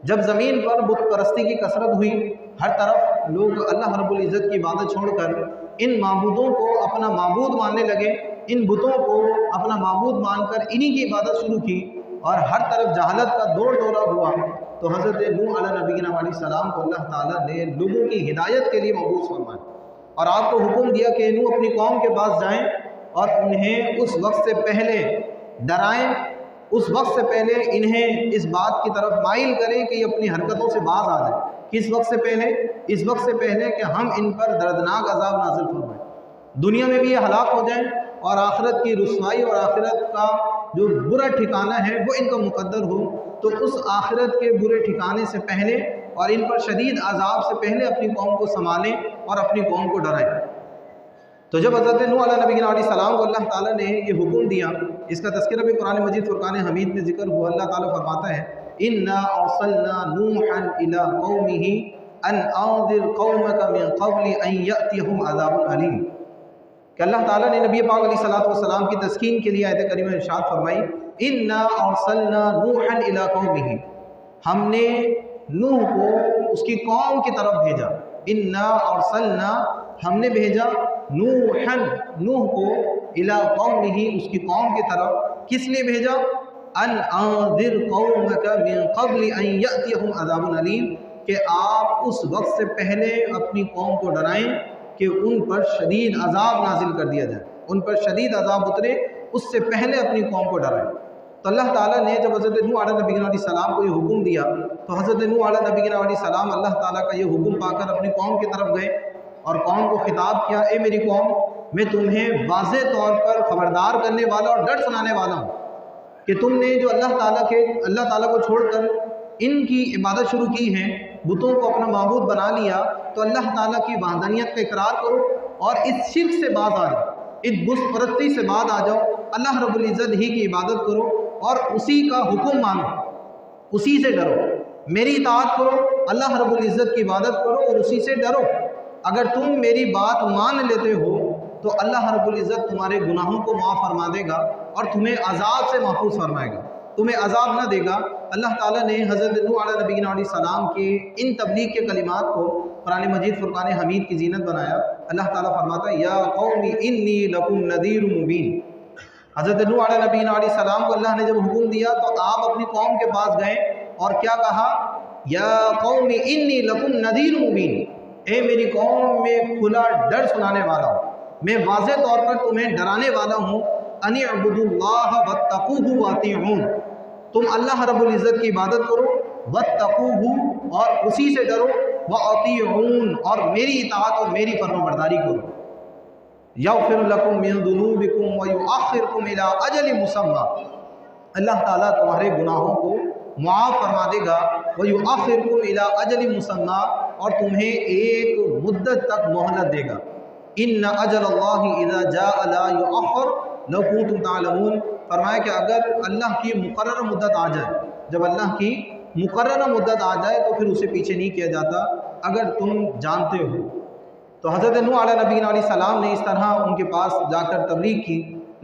جب زمین پر بت پرستی کی کثرت ہوئی، ہر طرف لوگ اللہ رب العزت کی عبادت چھوڑ کر ان معبودوں کو اپنا معبود ماننے لگے، ان بتوں کو اپنا معبود مان کر انہی کی عبادت شروع کی، اور ہر طرف جہالت کا دور دورہ ہوا، تو حضرت نوح علیہ نبینا علیہ السلام کو اللہ تعالیٰ نے لوگوں کی ہدایت کے لیے مبعوث فرمایا، اور آپ کو حکم دیا کہ نوح اپنی قوم کے پاس جائیں اور انہیں اس وقت سے پہلے ڈرائیں، اس وقت سے پہلے انہیں اس بات کی طرف مائل کریں کہ یہ اپنی حرکتوں سے باز آ جائیں۔ کس وقت سے پہلے؟ اس وقت سے پہلے کہ ہم ان پر دردناک عذاب نازل فرمائیں، دنیا میں بھی یہ ہلاک ہو جائیں، اور آخرت کی رسوائی اور آخرت کا جو برا ٹھکانہ ہے وہ ان کا مقدر ہو، تو اس آخرت کے برے ٹھکانے سے پہلے اور ان پر شدید عذاب سے پہلے اپنی قوم کو سنبھالیں اور اپنی قوم کو ڈرائیں۔ تو جب حضرت نوح علیہ نبی علیہ السلام کو اللہ تعالیٰ نے یہ حکم دیا، اس کا تذکرہ بھی قرآن مجید فرقان حمید میں ذکر ہوا، اللہ تعالیٰ فرماتا ہے اِنَّا أَرْسَلْنَا نُوحًا إِلَىٰ قَوْمِهِ أَنْ أَنذِرْ قَوْمَكَ مِنْ قَبْلِ أَنْ يَأْتِيَهُمْ عَذَابٌ أَلِيمٌ، کہ اللہ تعالیٰ نے نبی پاک علیہ السلام کی تسکین کے لیے آیت کریمہ ارشاد فرمائی اِنَّا أَرْسَلْنَا نُوحًا إِلَىٰ قَوْمِهِ، ہم نے نوح کو اس کی قوم کی طرف بھیجا، اِنَّا أَرْسَلْنَا، ہم نے بھیجا نوحًا، نوح کو، إِلَىٰ قَوْمِهِ، اس کی قوم کی طرف، کس لیے بھیجا؟ أَنْ أَنذِرْ قَوْمَكَ مِنْ قَبْلِ أَنْ يَأْتِيَهُمْ عَذَابٌ أَلِيمٌ، کہ آپ اس وقت سے پہلے اپنی قوم کو ڈرائیں کہ ان پر شدید عذاب نازل کر دیا جائے، ان پر شدید عذاب اترے، اس سے پہلے اپنی قوم کو ڈرائیں۔ تو اللہ تعالیٰ نے جب حضرت نوح علیہ نبی علیہ السلام کو یہ حکم دیا، تو حضرت نوح علیہ نبی علیہ السلام اللہ تعالیٰ کا یہ حکم پا کر اپنی قوم کی طرف گئے اور قوم کو خطاب کیا، اے میری قوم، میں تمہیں واضح طور پر خبردار کرنے والا اور ڈر سنانے والا ہوں کہ تم نے جو اللہ تعالیٰ کو چھوڑ کر ان کی عبادت شروع کی ہے، بتوں کو اپنا معبود بنا لیا، تو اللہ تعالیٰ کی وحدانیت کا اقرار کرو اور اس شرک سے باز آ جاؤ، اس بت پرستی سے باز آ جاؤ، اللہ رب العزت ہی کی عبادت کرو اور اسی کا حکم مانو، اسی سے ڈرو، میری اطاعت کرو، اللہ رب العزت کی عبادت کرو اور اسی سے ڈرو۔ اگر تم میری بات مان لیتے ہو تو اللہ رب العزت تمہارے گناہوں کو معاف فرما دے گا اور تمہیں عذاب سے محفوظ فرمائے گا، تمہیں عذاب نہ دے گا۔ اللہ تعالیٰ نے حضرت نوح علیہ نبی علیہ السلام کی ان تبلیغ کے کلمات کو قرآن مجید فرقان حمید کی زینت بنایا۔ اللہ تعالیٰ فرماتا ہے یا قوم انی لکم نذیر مبین، حضرت نوح علیہ نبی علیہ السلام کو اللہ نے جب حکم دیا تو آپ اپنی قوم کے پاس گئے اور کیا کہا، یا قوم انی لکم نذیر مبین، اے میری قوم، میں کھلا ڈر سنانے والا ہوں، میں واضح طور پر تمہیں ڈرانے والا ہوں، ان اعبدوا اللہ واتقوہ واطیعون، تم اللہ رب العزت کی عبادت کرو، واتقوہ، اور اسی سے ڈرو، واطیعون، اور میری اطاعت اور میری فرما برداری کرو، یغفر لکم من ذنوبکم ویؤخرکم الی اجل مسمى، اللہ تعالیٰ تمہارے گناہوں کو معاف فرما دے گا، ویؤخرکم الی اجل مسمى، اور تمہیں ایک مدت تک مہلت دے گا، ان اجل اللہ اذا جاء لا یؤخر لو کنتم تعلمون، فرمایا کہ اگر اللہ کی مقررہ مدت آ جائے، جب اللہ کی مقررہ مدت آ جائے تو پھر اسے پیچھے نہیں کیا جاتا اگر تم جانتے ہو۔ تو حضرت نوح علیہ نبی علیہ السلام نے اس طرح ان کے پاس جا کر تبلیغ کی،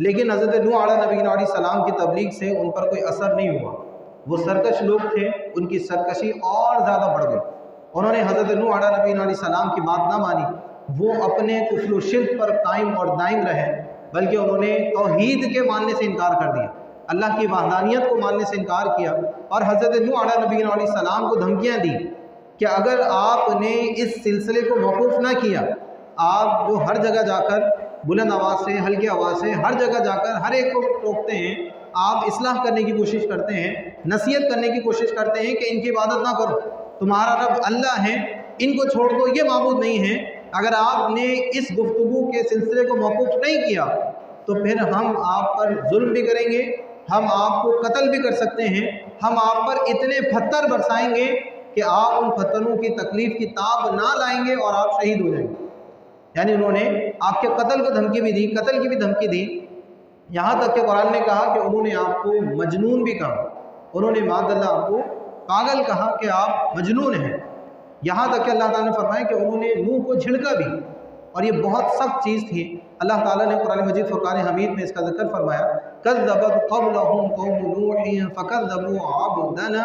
لیکن حضرت نوح علیہ نبی علیہ السلام کی تبلیغ سے ان پر کوئی اثر نہیں ہوا، وہ سرکش لوگ تھے، ان کی سرکشی اور زیادہ بڑھ گئی، انہوں نے حضرت نوح علیہ نبی علیہ السلام کی بات نہ مانی، وہ اپنے کفر و شرک پر قائم اور دائم رہے، بلکہ انہوں نے توحید کے ماننے سے انکار کر دیا، اللہ کی وحدانیت کو ماننے سے انکار کیا، اور حضرت نوح علیہ نبی علیہ السلام کو دھمکیاں دی کہ اگر آپ نے اس سلسلے کو موقوف نہ کیا، آپ جو ہر جگہ جا کر بلند آواز سے، ہلکی آواز سے، ہر جگہ جا کر ہر ایک کو ٹوکتے ہیں، آپ اصلاح کرنے کی کوشش کرتے ہیں، نصیحت کرنے کی کوشش کرتے ہیں کہ ان کی عبادت نہ کرو، تمہارا رب اللہ ہے، ان کو چھوڑ دو، یہ معبود نہیں ہے، اگر آپ نے اس گفتگو کے سلسلے کو موقوف نہیں کیا تو پھر ہم آپ پر ظلم بھی کریں گے، ہم آپ کو قتل بھی کر سکتے ہیں، ہم آپ پر اتنے پتھر برسائیں گے کہ آپ ان پتھروں کی تکلیف کی تاب نہ لائیں گے اور آپ شہید ہو جائیں گے۔ یعنی انہوں نے آپ کے قتل کو دھمکی بھی دی، قتل کی بھی دھمکی دی، یہاں تک کہ قرآن نے کہا کہ انہوں نے آپ کو مجنون بھی کہا، انہوں نے معاذ اللہ آپ کو پاگل کہا کہ آپ مجنون ہیں، یہاں تک کہ اللہ تعالیٰ نے فرمایا کہ انہوں نے نوح کو جھڑکا بھی، اور یہ بہت سخت چیز تھی۔ اللہ تعالیٰ نے قرآن مجید فرقان حمید میں اس کا ذکر فرمایا، کذبت قبلہم قوم نوح فکذبوا عبدنا